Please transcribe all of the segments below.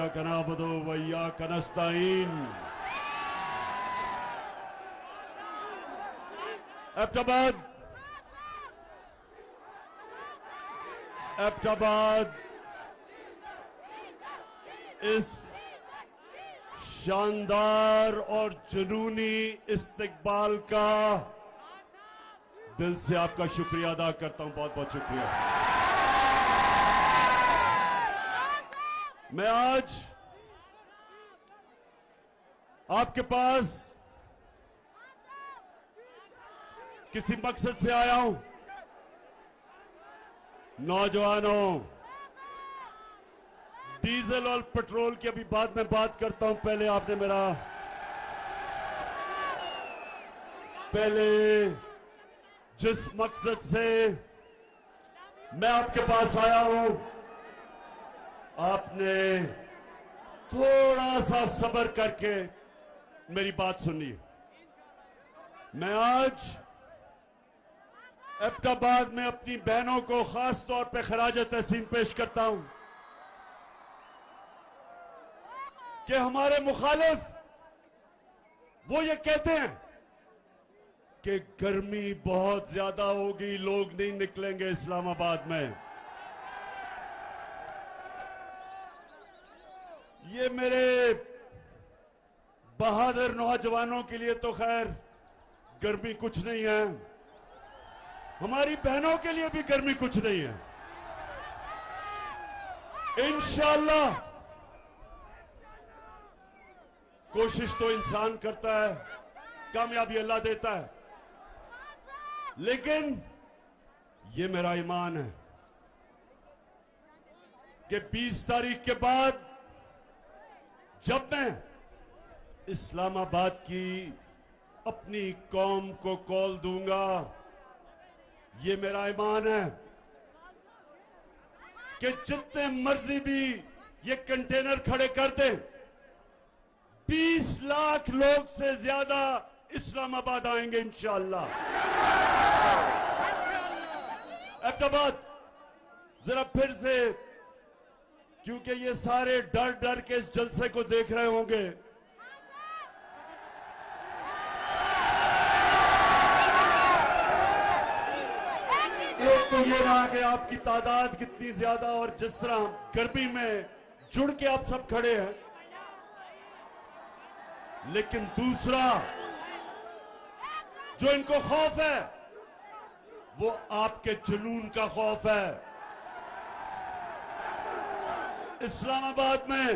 इय्याका नअबुदु व इय्याका नस्तईन। एबटाबाद इस शानदार और जुनूनी इस्तकबाल का दिल से आपका शुक्रिया अदा करता हूं। बहुत बहुत शुक्रिया। मैं आज आपके पास किसी मकसद से आया हूं। नौजवानों, डीजल और पेट्रोल की अभी बाद में बात करता हूं। पहले जिस मकसद से मैं आपके पास आया हूं, आपने थोड़ा सा सब्र करके मेरी बात सुनिए। मैं आज एबटाबाद में अपनी बहनों को खास तौर पे खराज तहसीन पेश करता हूं कि हमारे मुखालिफ वो ये कहते हैं कि गर्मी बहुत ज्यादा होगी, लोग नहीं निकलेंगे इस्लामाबाद में। ये मेरे बहादुर नौजवानों के लिए तो खैर गर्मी कुछ नहीं है, हमारी बहनों के लिए भी गर्मी कुछ नहीं है। इंशाअल्लाह कोशिश तो इंसान करता है, कामयाबी अल्लाह देता है, लेकिन ये मेरा ईमान है कि 20 तारीख के बाद जब मैं इस्लामाबाद की अपनी कौम को कॉल दूंगा, ये मेरा ईमान है कि जितने मर्जी भी ये कंटेनर खड़े कर दें, 20 लाख लोग से ज्यादा इस्लामाबाद आएंगे इंशाअल्लाह। एबटाबाद जरा फिर से, क्योंकि ये सारे डर डर के इस जलसे को देख रहे होंगे, तो ये रहा कि आपकी तादाद कितनी ज्यादा और जिस तरह गर्मी में जुड़ के आप सब खड़े हैं, लेकिन दूसरा जो इनको खौफ है वो आपके जुनून का खौफ है। इस्लामाबाद में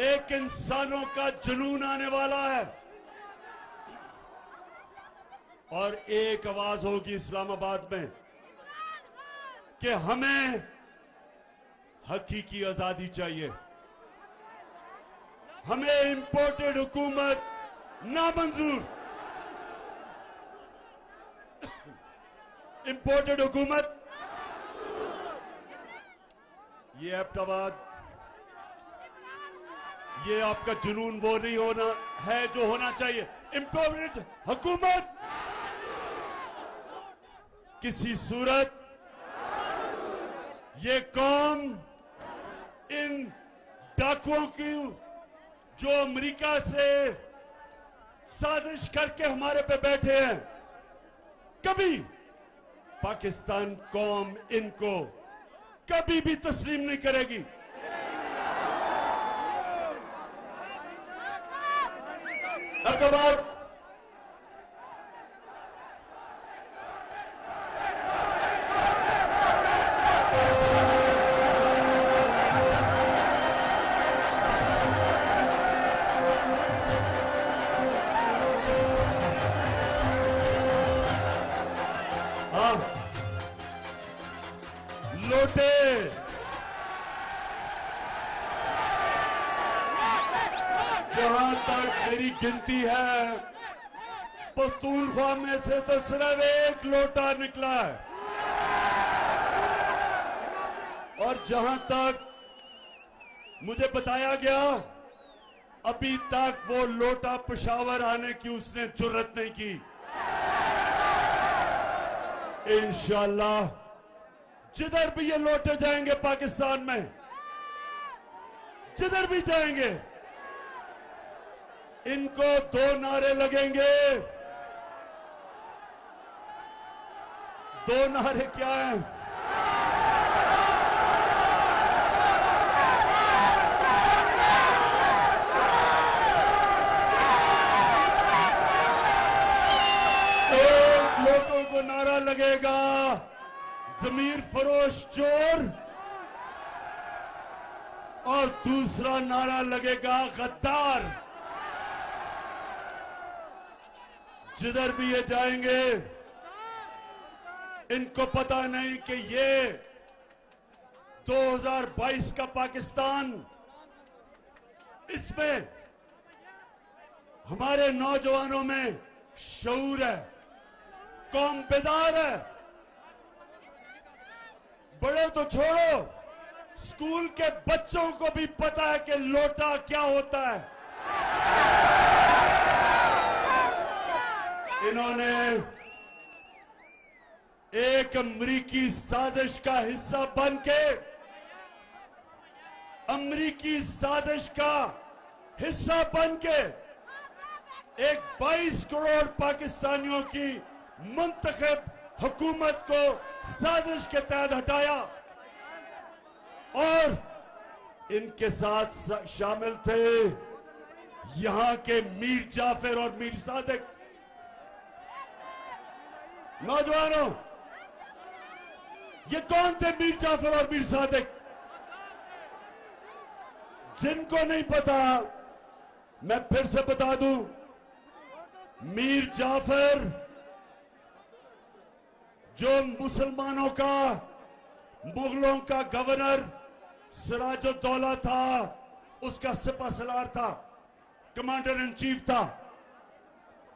एक इंसानों का जुनून आने वाला है और एक आवाज होगी इस्लामाबाद में कि हमें हकीकी आजादी चाहिए, हमें इंपोर्टेड हुकूमत नामंजूर। इंपोर्टेड हुकूमत, ये एबटाबाद, ये आपका जुनून वो नहीं होना है जो होना चाहिए। इंपोर्टेड हुकूमत किसी सूरत ये कौम इन डाकुओं की जो अमेरिका से साजिश करके हमारे पे बैठे हैं, कभी पाकिस्तान कौम इनको कभी भी तस्लीम नहीं करेगी। एबटाबाद लोटे जहां तक मेरी गिनती है, पख्तूनख्वा में से तो सिर्फ एक लोटा निकला है, और जहां तक मुझे बताया गया अभी तक वो लोटा पेशावर आने की उसने जुर्रत नहीं की। इंशाअल्लाह जिधर भी ये लौटे जाएंगे पाकिस्तान में, जिधर भी जाएंगे इनको 2 नारे लगेंगे। 2 नारे क्या हैं? एक लोगों को नारा लगेगा जमीर फरोश चोर और दूसरा नारा लगेगा गद्दार। जिधर भी ये जाएंगे इनको पता नहीं कि ये 2022 का पाकिस्तान, इसमें हमारे नौजवानों में शऊर है, कौम बेदार है। बड़े तो छोड़ो, स्कूल के बच्चों को भी पता है कि लोटा क्या होता है। इन्होंने एक अमरीकी साजिश का हिस्सा बनके, अमरीकी साजिश का हिस्सा बनके एक 22 करोड़ पाकिस्तानियों की मुंतखब हुकूमत को साजिश के तहत हटाया और इनके साथ शामिल थे यहां के मीर जाफर और मीर सादिक। नौजवानों, ये कौन थे मीर जाफर और मीर सादिक? जिनको नहीं पता मैं फिर से बता दूं, मीर जाफर जो मुसलमानों का, मुगलों का गवर्नर सिराजुद्दौला था, उसका सिपहसालार था, कमांडर इन चीफ था।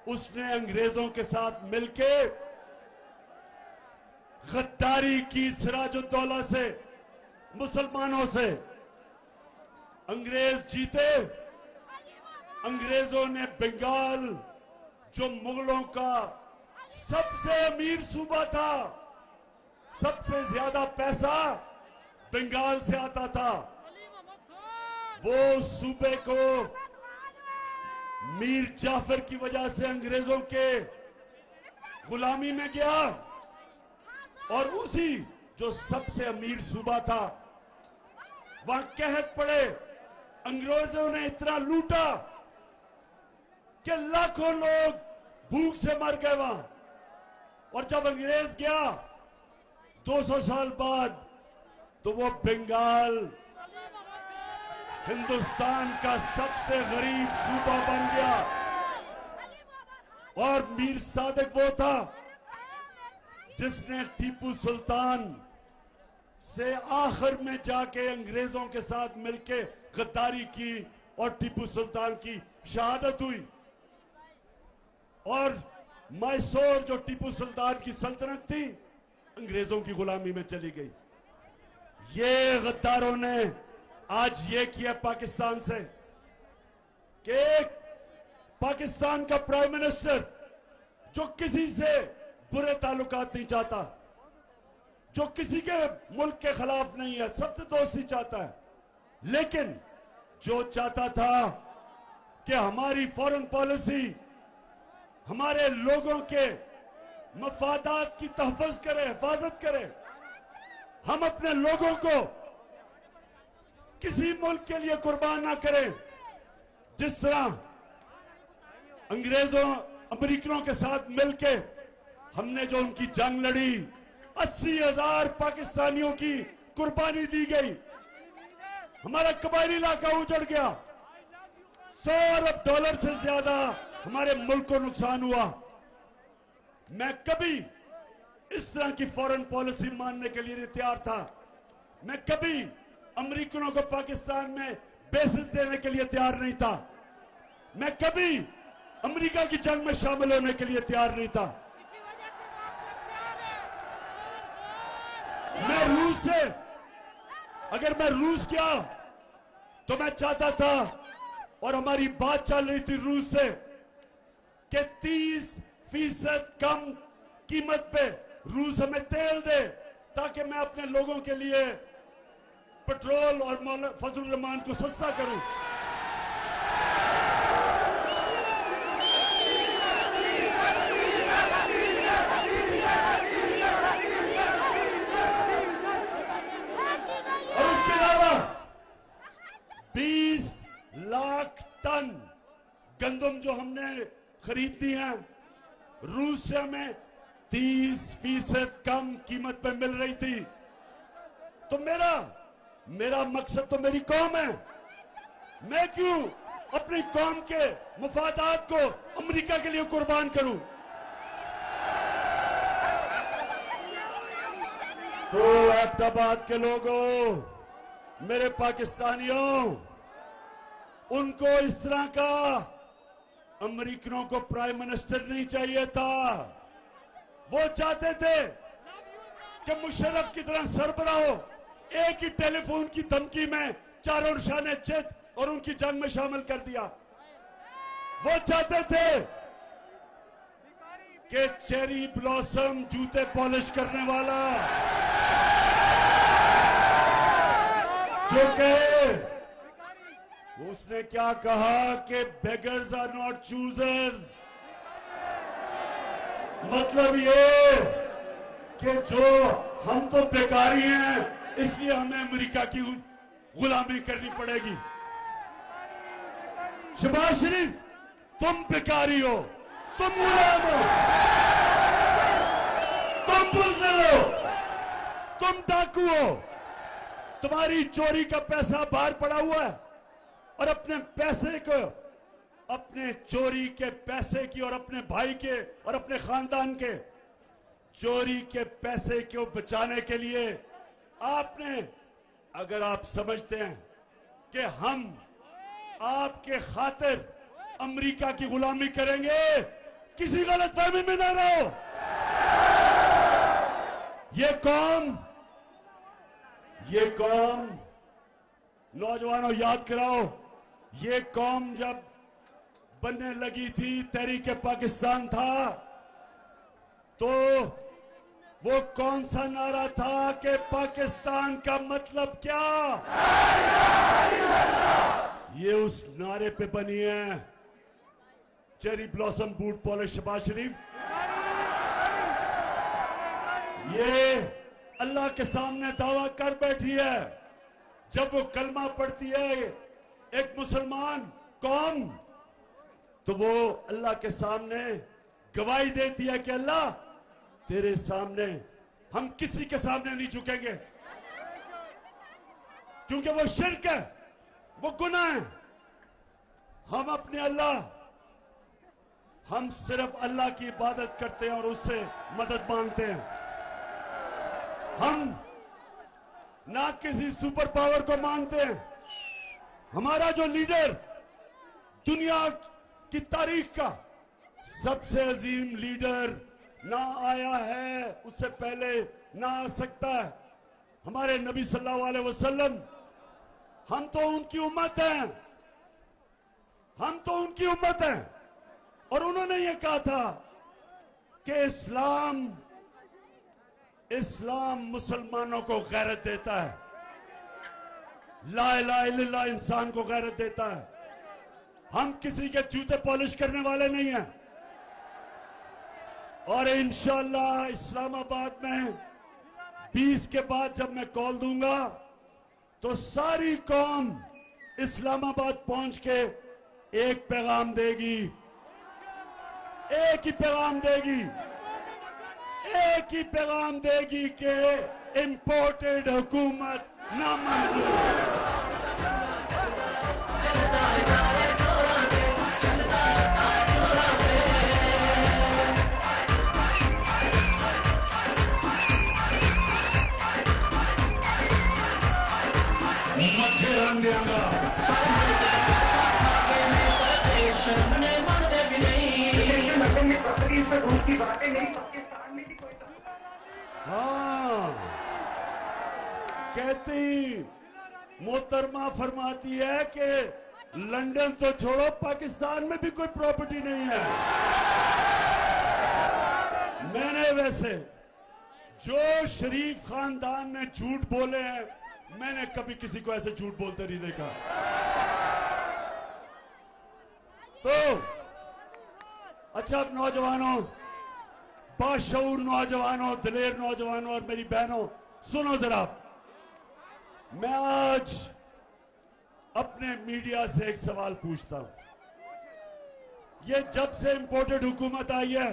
उसने अंग्रेजों के साथ मिलके गद्दारी की सिराजुद्दौला से, मुसलमानों से। अंग्रेज जीते, अंग्रेजों ने बंगाल, जो मुगलों का सबसे अमीर सूबा था, सबसे ज्यादा पैसा बंगाल से आता था, वो सूबे को मीर जाफर की वजह से अंग्रेजों के गुलामी में गया और उसी जो सबसे अमीर सूबा था वहां कहत पड़े। अंग्रेजों ने इतना लूटा कि लाखों लोग भूख से मर गए वहां। और जब अंग्रेज गया 200 साल बाद, तो वो बंगाल हिंदुस्तान का सबसे गरीब सूबा बन गया। और मीर सादिक वो था जिसने टीपू सुल्तान से आखिर में जाके अंग्रेजों के साथ मिलके गद्दारी की और टीपू सुल्तान की शहादत हुई। और मैसूर जो टीपू सुल्तान की सल्तनत थी, अंग्रेजों की गुलामी में चली गई। ये गद्दारों ने आज ये किया पाकिस्तान से कि पाकिस्तान का प्राइम मिनिस्टर जो किसी से बुरे ताल्लुकात नहीं चाहता, जो किसी के मुल्क के खिलाफ नहीं है, सबसे दोस्ती चाहता है, लेकिन जो चाहता था कि हमारी फॉरेन पॉलिसी हमारे लोगों के मफादात की तहफ़्फ़ुज़ करे, हिफाजत करे, हम अपने लोगों को किसी मुल्क के लिए कुर्बान ना करें। जिस तरह अंग्रेजों, अमेरिकनों के साथ मिलके हमने जो उनकी जंग लड़ी, 80,000 पाकिस्तानियों की कुर्बानी दी गई, हमारा कबायली इलाका उजड़ गया, $100 अरब से ज्यादा हमारे मुल्क को नुकसान हुआ। मैं कभी इस तरह की फॉरेन पॉलिसी मानने के लिए तैयार था। मैं कभी अमेरिकनों को पाकिस्तान में बेसिस देने के लिए तैयार नहीं था। मैं कभी अमेरिका की जंग में शामिल होने के लिए तैयार नहीं था। मैं रूस से, अगर मैं रूस गया तो मैं चाहता था, और हमारी बात चल रही थी रूस से, कि 30% कम कीमत पे रूस हमें तेल दे ताकि मैं अपने लोगों के लिए पेट्रोल और फजल रहमान को सस्ता करूं। और उसके अलावा 20 लाख टन गंदम जो हमने खरीदती है रूस से हमें 30% कम कीमत पे मिल रही थी। तो मेरा मकसद तो मेरी कौम है। मैं क्यों अपनी कौम के मुफादात को अमेरिका के लिए कुर्बान करूं? तो अहमदाबाद के लोगों, मेरे पाकिस्तानियों, उनको इस तरह का अमेरिकनों को प्राइम मिनिस्टर नहीं चाहिए था। वो चाहते थे कि मुशर्रफ की तरह सरबराह हो। एक ही टेलीफोन की धमकी में चारों निशाने चित और उनकी जंग में शामिल कर दिया। वो चाहते थे कि चेरी ब्लॉसम जूते पॉलिश करने वाला जो कहे, उसने क्या कहा कि बेगर्स आर नॉट चूजर्स। मतलब ये कि जो हम तो बेकारी हैं इसलिए हमें अमेरिका की गुलामी करनी पड़ेगी। शहबाज शरीफ, तुम बेकारी हो, तुम गुलाम हो, तुम बुज़दिल हो, तुम डाकू हो। तुम्हारी चोरी का पैसा बाहर पड़ा हुआ है और अपने पैसे को, अपने चोरी के पैसे की और अपने भाई के और अपने खानदान के चोरी के पैसे को बचाने के लिए आपने, अगर आप समझते हैं कि हम आपके खातिर अमेरिका की गुलामी करेंगे, किसी गलतफहमी में न रहो। ये कौम नौजवानों याद कराओ, ये कौम जब बनने लगी थी, तहरीक पाकिस्तान था, तो वो कौन सा नारा था कि पाकिस्तान का मतलब क्या? ये उस नारे पे बनी है cherry blossom boot polish Shahbaz Sharif. ये अल्लाह के सामने दावा कर बैठी है। जब वो कलमा पढ़ती है एक मुसलमान कौम, तो वो अल्लाह के सामने गवाही देती है कि अल्लाह, तेरे सामने हम किसी के सामने नहीं झुकेंगे, क्योंकि वो शिर्क है, वो गुनाह है। हम अपने अल्लाह, हम सिर्फ अल्लाह की इबादत करते हैं और उससे मदद मांगते हैं। हम ना किसी सुपर पावर को मांगते हैं। हमारा जो लीडर दुनिया की तारीख का सबसे अजीम लीडर ना आया है, उससे पहले ना आ सकता है, हमारे नबी सल्लल्लाहु अलैहि वसल्लम। हम तो उनकी उम्मत हैं, हम तो उनकी उम्मत हैं। और उन्होंने ये कहा था कि इस्लाम मुसलमानों को गैरत देता है, ला इलाहा इल्लल्लाह इंसान को गैरत देता है। हम किसी के जूते पॉलिश करने वाले नहीं हैं। और इंशाअल्लाह इस्लामाबाद में 20 के बाद जब मैं कॉल दूंगा तो सारी कौम इस्लामाबाद पहुंच के एक पैगाम देगी, एक ही पैगाम देगी, एक ही पैगाम देगी कि इंपोर्टेड हुकूमत नामंजूर। मच्छे रंग देंगा हाँ, कहती मोहतरमा फरमाती है कि लंदन तो छोड़ो, पाकिस्तान में भी कोई प्रॉपर्टी नहीं है। मैंने वैसे जो शरीफ खानदान ने झूठ बोले हैं मैंने कभी किसी को ऐसे झूठ बोलते नहीं देखा। तो अच्छा नौजवानों, बाशऊर नौजवानों, दिलेर नौजवानों और मेरी बहनों, सुनो जरा। मैं आज अपने मीडिया से एक सवाल पूछता हूं। ये जब से इंपोर्टेड हुकूमत आई है,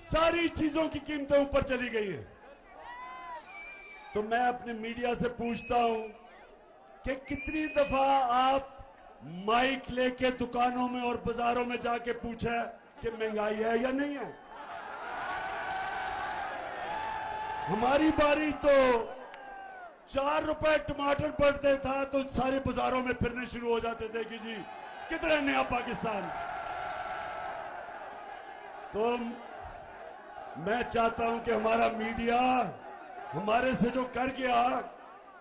सारी चीजों की कीमतें ऊपर चली गई है। तो मैं अपने मीडिया से पूछता हूं कि कितनी दफा आप माइक लेके दुकानों में और बाजारों में जाके पूछा कि महंगाई है या नहीं है। हमारी बारी तो 4 रुपए टमाटर पड़ते था तो सारे बाजारों में फिरने शुरू हो जाते थे कि जी कितना नया पाकिस्तान। तो मैं चाहता हूं कि हमारा मीडिया हमारे से जो कर गया,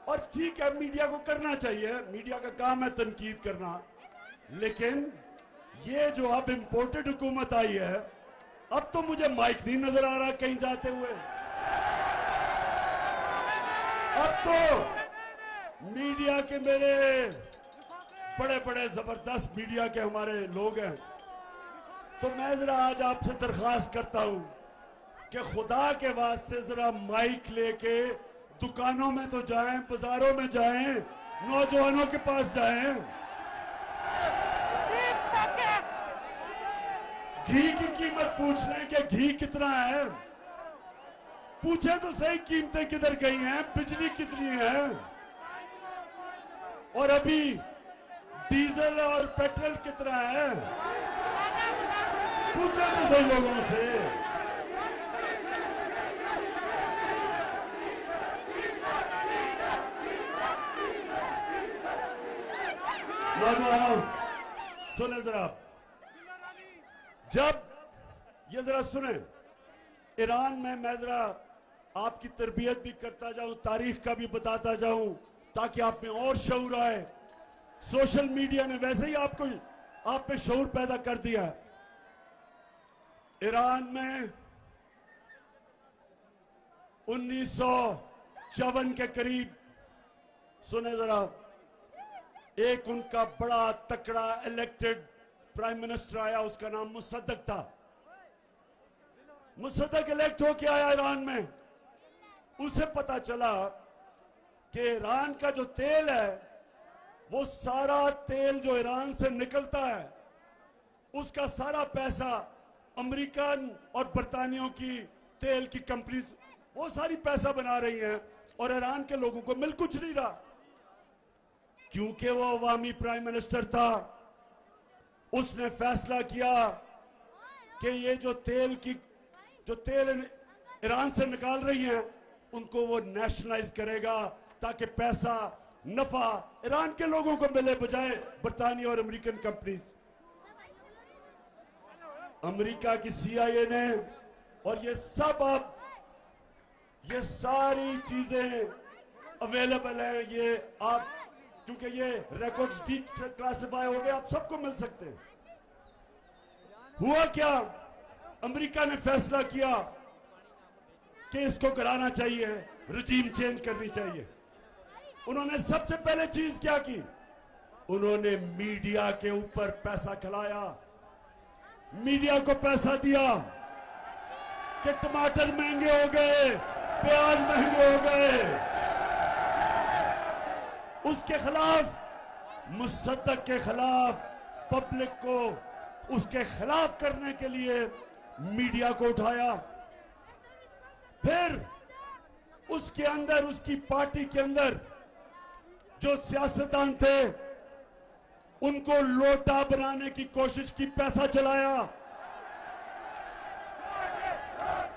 और ठीक है मीडिया को करना चाहिए, मीडिया का काम है तनकीद करना, लेकिन ये जो अब इंपोर्टेड हुकूमत आई है, अब तो मुझे माइक नहीं नजर आ रहा कहीं जाते हुए। अब तो मीडिया के मेरे बड़े बड़े जबरदस्त मीडिया के हमारे लोग हैं। तो मैं जरा आज आपसे दरख्वास्त करता हूं कि खुदा के वास्ते जरा माइक लेके दुकानों में तो जाएं, बाजारों में जाएं, नौजवानों के पास जाएं। घी की कीमत पूछ लें कि घी कितना है, पूछे तो सही कीमतें किधर गई हैं, बिजली कितनी है, और अभी डीजल और पेट्रोल कितना है, पूछे तो सही लोगों से। नौजवानों सुने जरा, जब ये जरा सुने, ईरान में मैं जरा आपकी तरबियत भी करता जाऊं, तारीख का भी बताता जाऊं, ताकि आप में और शऊर आए। सोशल मीडिया ने वैसे ही आप में शऊर पैदा कर दिया है। ईरान में 1954 के करीब, सुने जरा, एक उनका बड़ा तकड़ा इलेक्टेड प्राइम मिनिस्टर आया, उसका नाम मुसद्दक था। मुसद्दक इलेक्ट होके आया ईरान में। उसे पता चला कि ईरान का जो तेल है, वो सारा तेल जो ईरान से निकलता है, उसका सारा पैसा अमेरिकन और बरतानियों की तेल की कंपनीज वो सारी पैसा बना रही हैं, और ईरान के लोगों को मिल कुछ नहीं रहा, क्योंकि वो अवामी प्राइम मिनिस्टर था। उसने फैसला किया कि ये जो तेल ईरान से निकाल रही हैं, उनको वो नेशनलाइज करेगा, ताकि पैसा नफा ईरान के लोगों को मिले, बजाय बरतानिया और अमेरिकन कंपनीज। अमेरिका की CIA ने, और ये सब अब ये सारी चीजें अवेलेबल है, ये आप क्योंकि ये रिकॉर्ड्स डिक्लासिफाई हो गए, आप सबको मिल सकते हैं। हुआ क्या, अमेरिका ने फैसला किया कि इसको कराना चाहिए, रजीम चेंज करनी चाहिए। उन्होंने सबसे पहले चीज क्या की, उन्होंने मीडिया के ऊपर पैसा खिलाया, मीडिया को पैसा दिया कि टमाटर महंगे हो गए, प्याज महंगे हो गए। उसके खिलाफ, मुसद्दक के खिलाफ, पब्लिक को उसके खिलाफ करने के लिए मीडिया को उठाया। फिर उसके अंदर, उसकी पार्टी के अंदर जो सियासतदान थे, उनको लोटा बनाने की कोशिश की, पैसा चलाया।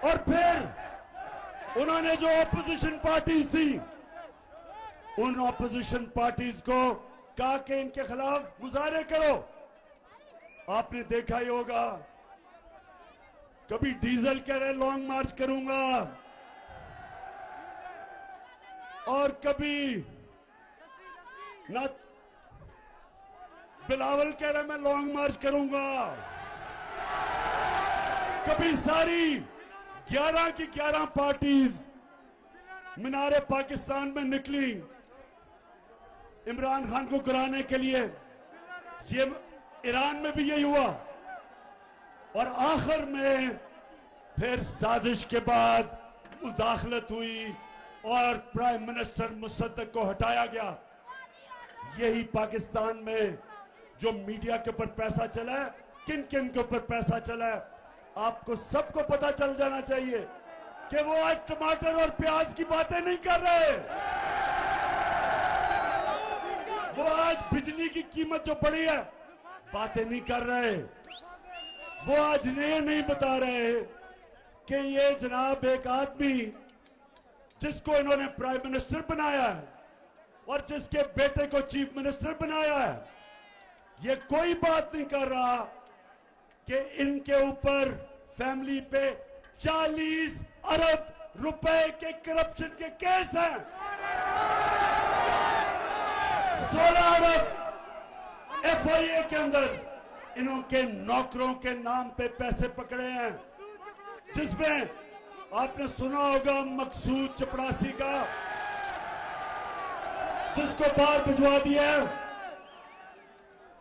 और फिर उन्होंने जो ऑपोजिशन पार्टीज थी, उन ऑपोजिशन पार्टीज को कहा कि इनके खिलाफ मुजाहरे करो। आपने देखा ही होगा, कभी डीजल कह रहे लॉन्ग मार्च करूंगा, और कभी ना बिलावल कह रहे मैं लॉन्ग मार्च करूंगा। कभी सारी 11 की 11 पार्टीज मीनारे पाकिस्तान में निकली इमरान खान को गिराने के लिए। ये ईरान में भी यही हुआ और आखिर में फिर साजिश के बाद मुदाखलत हुई और प्राइम मिनिस्टर मुसद्दक को हटाया गया। यही पाकिस्तान में जो मीडिया के ऊपर पैसा चला है, किन किन के ऊपर पैसा चला है, आपको सबको पता चल जाना चाहिए कि वो आज टमाटर और प्याज की बातें नहीं कर रहे। वो आज बिजली की कीमत जो बढ़ी है बातें नहीं कर रहे। वो आज ये नहीं बता रहे कि ये जनाब एक आदमी जिसको इन्होंने प्राइम मिनिस्टर बनाया है और जिसके बेटे को चीफ मिनिस्टर बनाया है, ये कोई बात नहीं कर रहा कि इनके ऊपर फैमिली पे 40 अरब रुपए के करप्शन के केस हैं। 16 अरब FIA के अंदर इनके नौकरों के नाम पे पैसे पकड़े हैं, जिसमें आपने सुना होगा मकसूद चपरासी का, जिसको बाहर भिजवा दिया।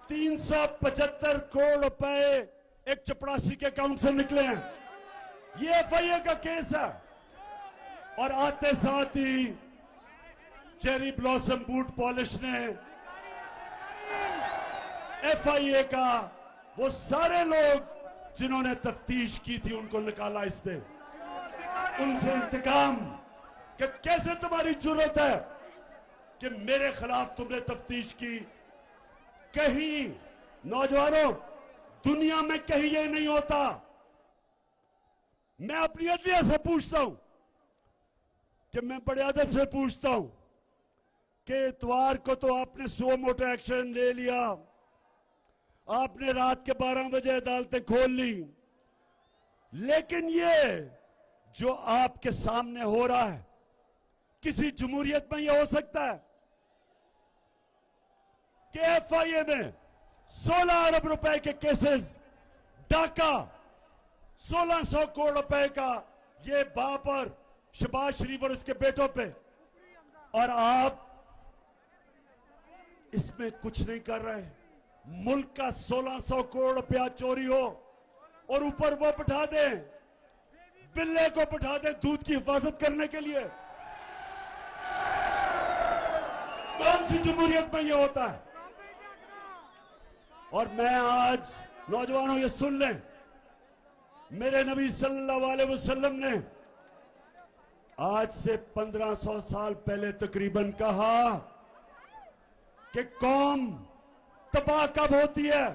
375 करोड़ रुपए एक चपरासी के अकाउंट से निकले हैं। ये FIA का केस है। और आते साथ ही चेरी ब्लॉसम बूट पॉलिश ने FIA का वो सारे लोग जिन्होंने तफ्तीश की थी उनको निकाला इससे, उनसे इंतकाम कि कैसे तुम्हारी जरूरत है कि मेरे खिलाफ तुमने तफ्तीश की। कहीं नौजवानों, दुनिया में कहीं ये नहीं होता। मैं अपनी अदलिया से पूछता हूं कि मैं बड़े अदब से पूछता हूं कि इतवार को तो आपने सो मोटो एक्शन ले लिया, आपने रात के 12 बजे अदालतें खोल ली, लेकिन ये जो आपके सामने हो रहा है किसी जमहूरियत में यह हो सकता है कि FIA में 16 अरब रुपए के केसेस, डाका 1600 करोड़ रुपए का ये बाप और शहबाज शरीफ और उसके बेटों पे, और आप इसमें कुछ नहीं कर रहे। मुल्क का 1600 करोड़ रुपया चोरी हो और ऊपर वो बिठा दें, बिल्ले को बिठा दें दूध की हिफाजत करने के लिए। कौन सी जमहूरियत में ये होता है? और मैं आज नौजवानों ये सुन लें, मेरे नबी सल्लल्लाहु अलैहि वसल्लम ने आज से 1500 साल पहले तकरीबन कहा कि कौम तबाह कब होती है?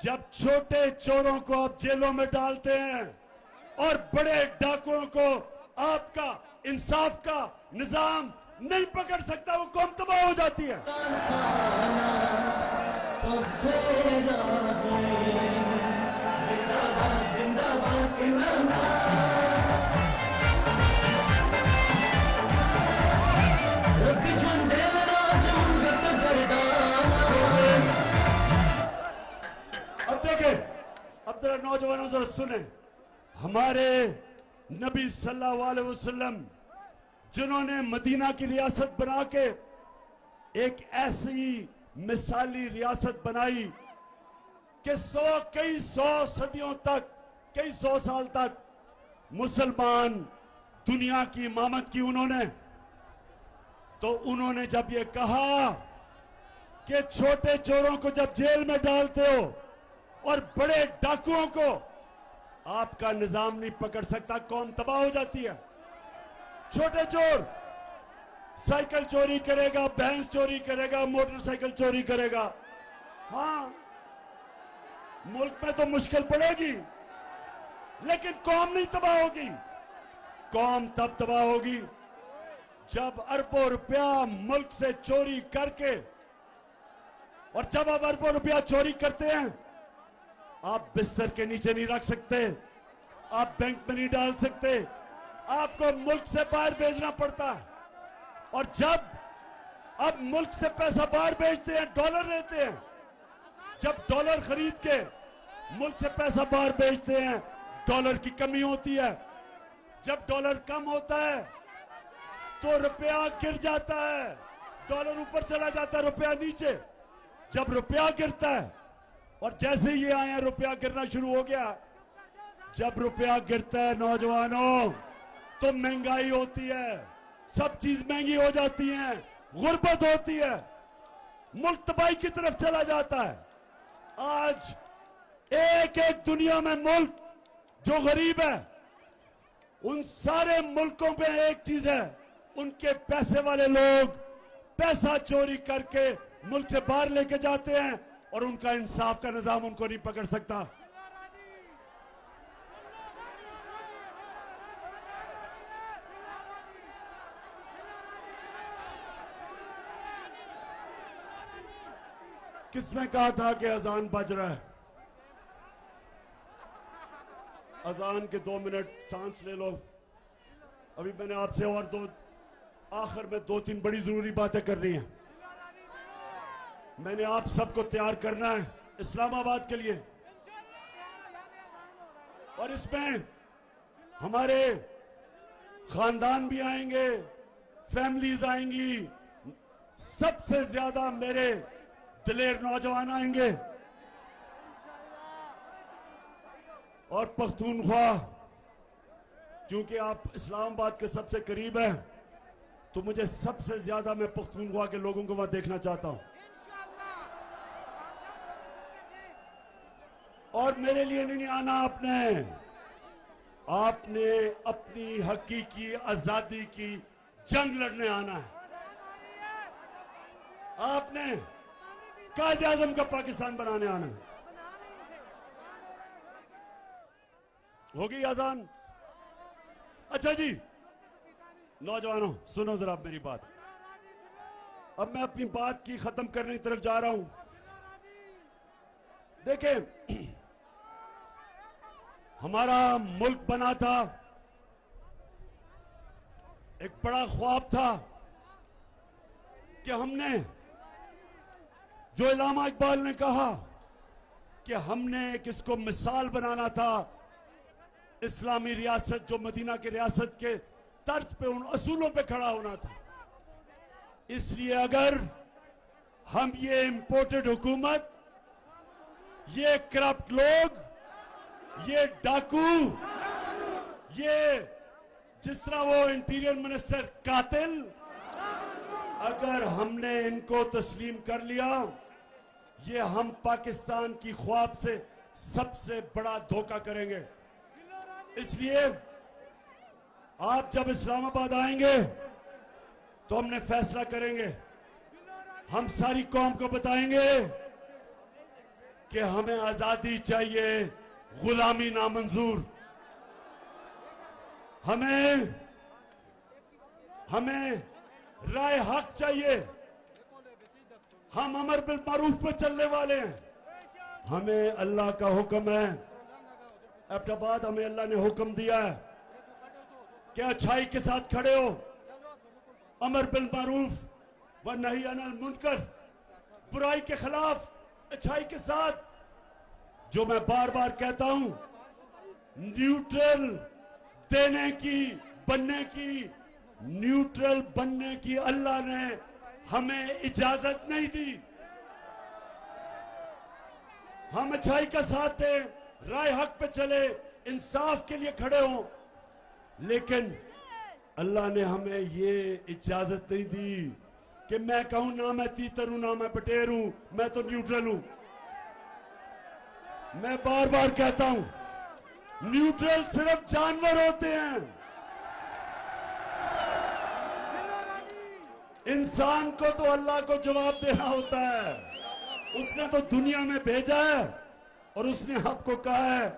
जब छोटे चोरों को आप जेलों में डालते हैं और बड़े डाकुओं को आपका इंसाफ का निजाम नहीं पकड़ सकता, वो कौम तबाह हो जाती है। अब देखें, अब जरा नौजवानों जरा सुने, हमारे नबी सल्लल्लाहु अलैहि वसल्लम जिन्होंने मदीना की रियासत बना के एक ऐसी मिसाली रियासत बनाई कि कई सौ सदियों तक, कई सौ साल तक मुसलमान दुनिया की इमामत की उन्होंने, तो उन्होंने जब ये कहा कि छोटे चोरों को जब जेल में डालते हो और बड़े डाकुओं को आपका निजाम नहीं पकड़ सकता, कौम तबाह हो जाती है। छोटे चोर साइकिल चोरी करेगा, भैंस चोरी करेगा, मोटरसाइकिल चोरी करेगा, हाँ मुल्क में तो मुश्किल पड़ेगी, लेकिन कौम नहीं तबाह होगी। कौम तब तबाह होगी जब अरबों रुपया मुल्क से चोरी करके, और जब आप अरबों रुपया चोरी करते हैं आप बिस्तर के नीचे नहीं रख सकते, आप बैंक में नहीं डाल सकते, आपको मुल्क से बाहर भेजना पड़ता है। और जब आप मुल्क से पैसा बाहर भेजते हैं, डॉलर लेते हैं, जब डॉलर खरीद के मुल्क से पैसा बाहर भेजते हैं, डॉलर की कमी होती है। जब डॉलर कम होता है तो रुपया गिर जाता है, डॉलर ऊपर चला जाता है, रुपया नीचे। जब रुपया गिरता है, और जैसे ये आए हैं रुपया गिरना शुरू हो गया। जब रुपया गिरता है नौजवानों, तो महंगाई होती है, सब चीज महंगी हो जाती है, गुर्बत होती है, मुल्क तबाही की तरफ चला जाता है। आज एक एक दुनिया में मुल्क जो गरीब है, उन सारे मुल्कों पे एक चीज है, उनके पैसे वाले लोग पैसा चोरी करके मुल्क से बाहर लेके जाते हैं और उनका इंसाफ का निजाम उनको नहीं पकड़ सकता। किसने कहा था कि अजान बज रहा है? अजान के 2 मिनट सांस ले लो। अभी मैंने आपसे और आखिर में 2-3 बड़ी जरूरी बातें करनी है। मैंने आप सबको तैयार करना है इस्लामाबाद के लिए, और इसमें हमारे खानदान भी आएंगे, फैमिलीज आएंगी, सबसे ज्यादा मेरे दिलेर नौजवान आएंगे। और पख्तूनख्वा, क्योंकि आप इस्लामाबाद के सबसे करीब हैं, तो मुझे सबसे ज्यादा मैं पख्तूनख्वा के लोगों को वहां देखना चाहता हूं। और मेरे लिए नहीं आना आपने अपनी हकीकी आजादी की जंग लड़ने आना है। आपने कायदे आजम का पाकिस्तान बनाने आना है। होगी अजान? अच्छा जी नौजवानों, सुनो जरा मेरी बात। अब मैं अपनी बात की खत्म करने की तरफ जा रहा हूं। देखें, हमारा मुल्क बना था, एक बड़ा ख्वाब था कि हमने, जो इलामा इकबाल ने कहा कि हमने किसको मिसाल बनाना था, इस्लामी रियासत जो मदीना की रियासत के तर्ज पे, उन असूलों पे खड़ा होना था। इसलिए अगर हम ये इंपोर्टेड हुकूमत, ये करप्ट लोग, ये डाकू, ये जिस तरह वो इंटीरियर मिनिस्टर कातिल, अगर हमने इनको तस्लीम कर लिया, ये हम पाकिस्तान की ख्वाब से सबसे बड़ा धोखा करेंगे। इसलिए आप जब इस्लामाबाद आएंगे तो हमने फैसला करेंगे, हम सारी कौम को बताएंगे कि हमें आजादी चाहिए, गुलामी नामंजूर। हमें राय हक चाहिए। हम अमर बिल मारूफ पे चलने वाले हैं। हमें अल्लाह का हुक्म है, एबटाबाद हमें अल्लाह ने हुक्म दिया है कि अच्छाई के साथ खड़े हो, अमर बिल मारूफ व नही अनिल मुनकर, बुराई के खिलाफ अच्छाई के साथ। जो मैं बार बार कहता हूं, न्यूट्रल न्यूट्रल बनने की अल्लाह ने हमें इजाजत नहीं दी। हम अच्छाई का साथ दें, राय हक पे चले, इंसाफ के लिए खड़े हों, लेकिन अल्लाह ने हमें ये इजाजत नहीं दी कि मैं कहूं ना मैं तीतर हूं ना मैं बटेर हूं, मैं तो न्यूट्रल हूं। मैं बार बार कहता हूं, न्यूट्रल सिर्फ जानवर होते हैं। इंसान को तो अल्लाह को जवाब देना होता है। उसने तो दुनिया में भेजा है और उसने आपको कहा है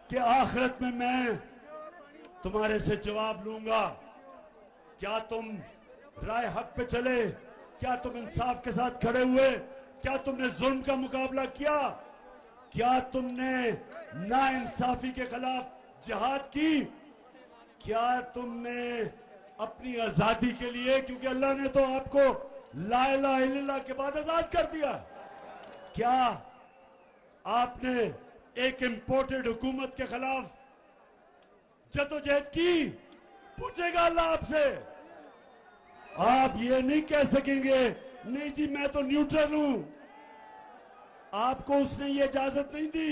कि आखिरत में मैं तुम्हारे से जवाब लूंगा। क्या तुम राय हक पे चले? क्या तुम इंसाफ के साथ खड़े हुए? क्या तुमने जुल्म का मुकाबला किया? क्या तुमने नाइंसाफी के खिलाफ जिहाद की? क्या तुमने अपनी आजादी के लिए, क्योंकि अल्लाह ने तो आपको ला इलाहा इल्लल्लाह के बाद आजाद कर दिया, क्या आपने एक इंपोर्टेड हुकूमत के खिलाफ जदोजहद की? पूछेगा अल्लाह आपसे। आप ये नहीं कह सकेंगे नहीं जी मैं तो न्यूट्रल हूं। आपको उसने ये इजाजत नहीं दी।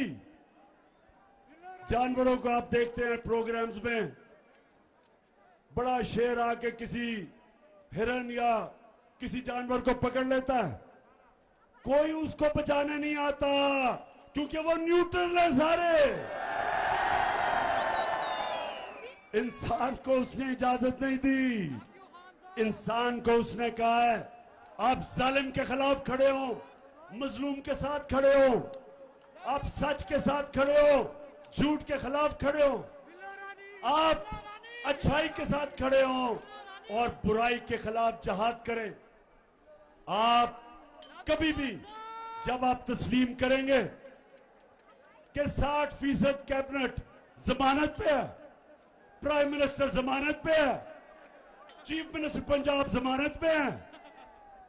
जानवरों को आप देखते हैं प्रोग्राम्स में, बड़ा शेर आके किसी हिरन या किसी जानवर को पकड़ लेता है, कोई उसको बचाने नहीं आता क्योंकि वो न्यूट्रल है सारे। इंसान को उसने इजाजत नहीं दी। इंसान को उसने कहा है आप जालिम के खिलाफ खड़े हो, मजलूम के साथ खड़े हो, आप सच के साथ खड़े हो, झूठ के खिलाफ खड़े हो, आप अच्छाई के साथ खड़े हो और बुराई के खिलाफ जहाद करें। आप कभी भी जब आप तस्लीम करेंगे कि 60% कैबिनेट जमानत पे है, प्राइम मिनिस्टर जमानत पे है, चीफ मिनिस्टर पंजाब जमानत पे है,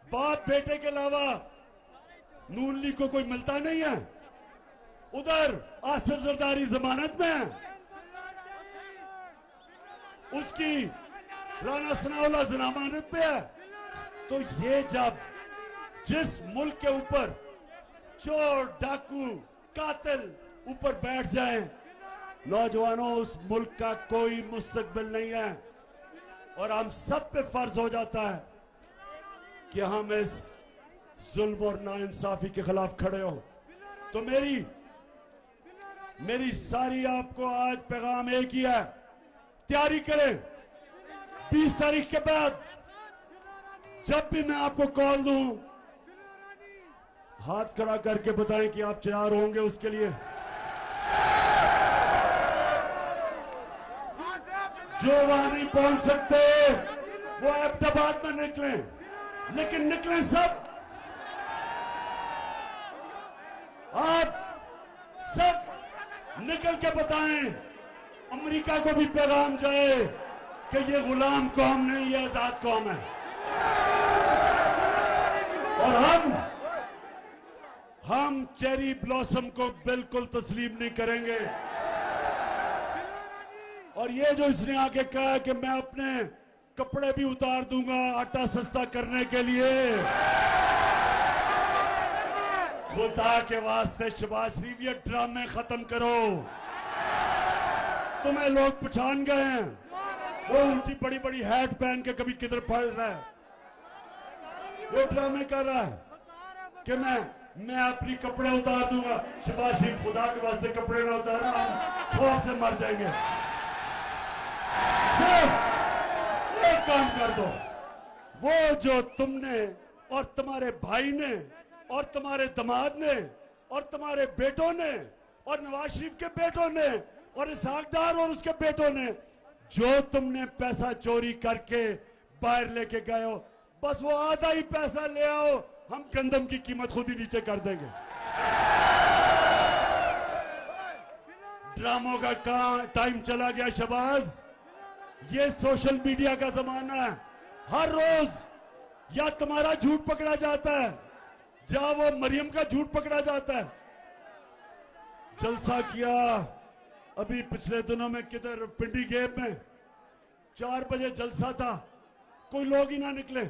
बाप बेटे के अलावा नून लीग को कोई मिलता नहीं है, उधर आसिफ जरदारी जमानत में है, उसकी राना सनाउल्लाह जमानत पे है। तो ये जब जिस मुल्क के ऊपर चोर डाकू कातिल ऊपर बैठ जाए, नौजवानों उस मुल्क का कोई मुस्तकबिल नहीं है और हम सब पे फर्ज हो जाता है कि हम इस जुल्म और नाइंसाफी के खिलाफ खड़े हो। तो मेरी सारी आपको आज पैगाम एक ही है, तैयारी करें। 20 तारीख के बाद जब भी मैं आपको कॉल दूं, हाथ खड़ा करके बताएं कि आप तैयार होंगे उसके लिए। जो वहां नहीं पहुंच सकते वो अहमदाबाद में निकलें, लेकिन निकलें सब। आप सब निकल के बताएं, अमेरिका को भी पैगाम जाए कि ये गुलाम कौम नहीं, ये आजाद कौम है और हम चेरी ब्लॉसम को बिल्कुल तस्लीम नहीं करेंगे। और ये जो इसने आके कहा कि मैं अपने कपड़े भी उतार दूंगा आटा सस्ता करने के लिए, खुदा के वास्ते शहबाज शरीफ ये ड्रामे खत्म करो। तुम्हें लोग पहचान गए हैं, वो ऊंची बड़ी बड़ी हैट पहन के कभी किधर पड़ रहा है, वो ड्रामे कर रहा है कि मैं अपनी कपड़े उतार दूंगा। शहबाज शरीफ खुदा के वास्ते कपड़े ना उतारना, हम खौफ से मर जाएंगे। सिर्फ एक काम कर दो, वो जो तुमने और तुम्हारे भाई ने और तुम्हारे दामाद ने और तुम्हारे बेटों ने और नवाज शरीफ के बेटों ने और इसहाक डार और उसके बेटों ने जो तुमने पैसा चोरी करके बाहर लेके गए हो, बस वो आधा ही पैसा ले आओ, हम गंदम की कीमत खुद ही नीचे कर देंगे। ड्रामों का टाइम चला गया शहबाज। ये सोशल मीडिया का जमाना है, हर रोज या तुम्हारा झूठ पकड़ा जाता है या वो मरियम का झूठ पकड़ा जाता है। जलसा किया अभी पिछले दिनों में किधर पिंडी गेप में 4 बजे जलसा था, कोई लोग ही ना निकले,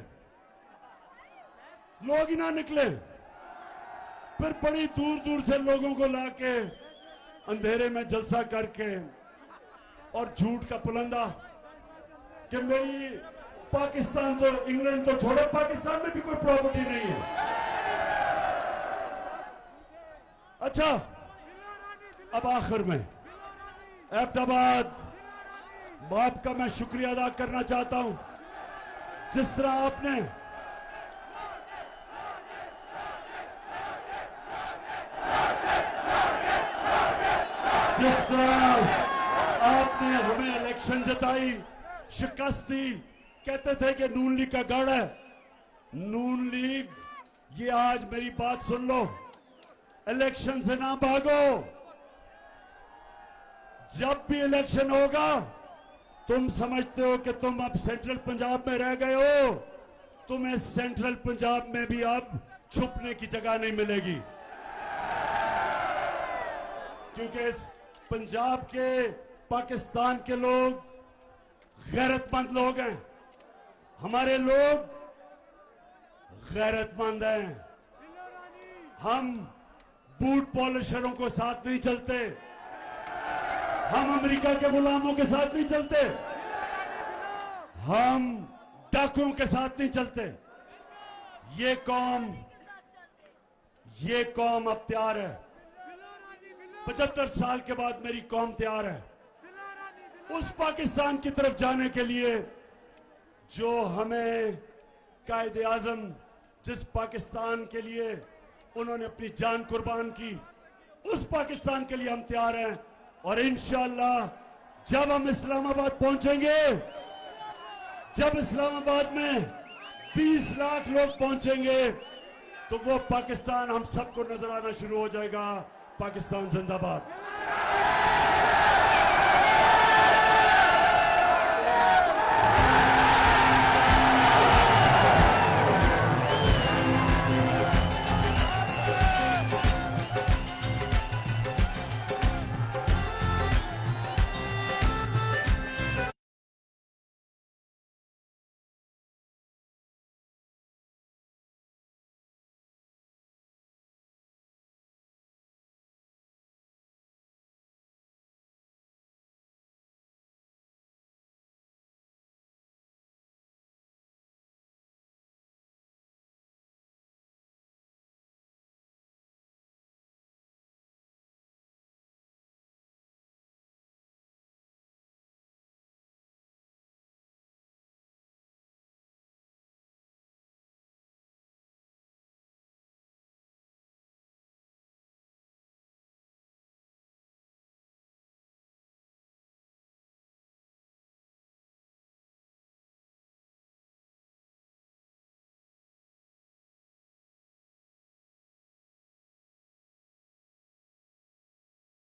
लोग ही ना निकले। फिर बड़ी दूर दूर से लोगों को लाके अंधेरे में जलसा करके और झूठ का पुलंदा कि मेरी पाकिस्तान तो इंग्लैंड तो छोड़ो, पाकिस्तान में भी कोई प्रॉपर्टी नहीं है। अच्छा, अब आखिर में अहमदाबाद बाप का मैं शुक्रिया अदा करना चाहता हूं, जिस तरह आपने हमें इलेक्शन जताई, शिकस्त दी। कहते थे कि नून लीग का गढ़ है, नून लीग, ये आज मेरी बात सुन लो, इलेक्शन से ना भागो। जब भी इलेक्शन होगा तुम समझते हो कि तुम अब सेंट्रल पंजाब में रह गए हो, तुम्हें सेंट्रल पंजाब में भी अब छुपने की जगह नहीं मिलेगी, क्योंकि इस पंजाब के पाकिस्तान के लोग गैरतमंद लोग हैं, हमारे लोग गैरतमंद हैं। हम बूट पॉलिशरों को साथ नहीं चलते, हम अमेरिका के गुलामों के साथ नहीं चलते, हम डाकुओं के साथ नहीं चलते। ये कौम अब तैयार है। 75 साल के बाद मेरी कौम तैयार है उस पाकिस्तान की तरफ जाने के लिए जो हमें कायदे आजम, जिस पाकिस्तान के लिए उन्होंने अपनी जान कुर्बान की, उस पाकिस्तान के लिए हम तैयार हैं। और इंशाअल्लाह जब हम इस्लामाबाद पहुंचेंगे, जब इस्लामाबाद में 20 लाख लोग पहुंचेंगे, तो वो पाकिस्तान हम सबको नजर आना शुरू हो जाएगा। पाकिस्तान जिंदाबाद।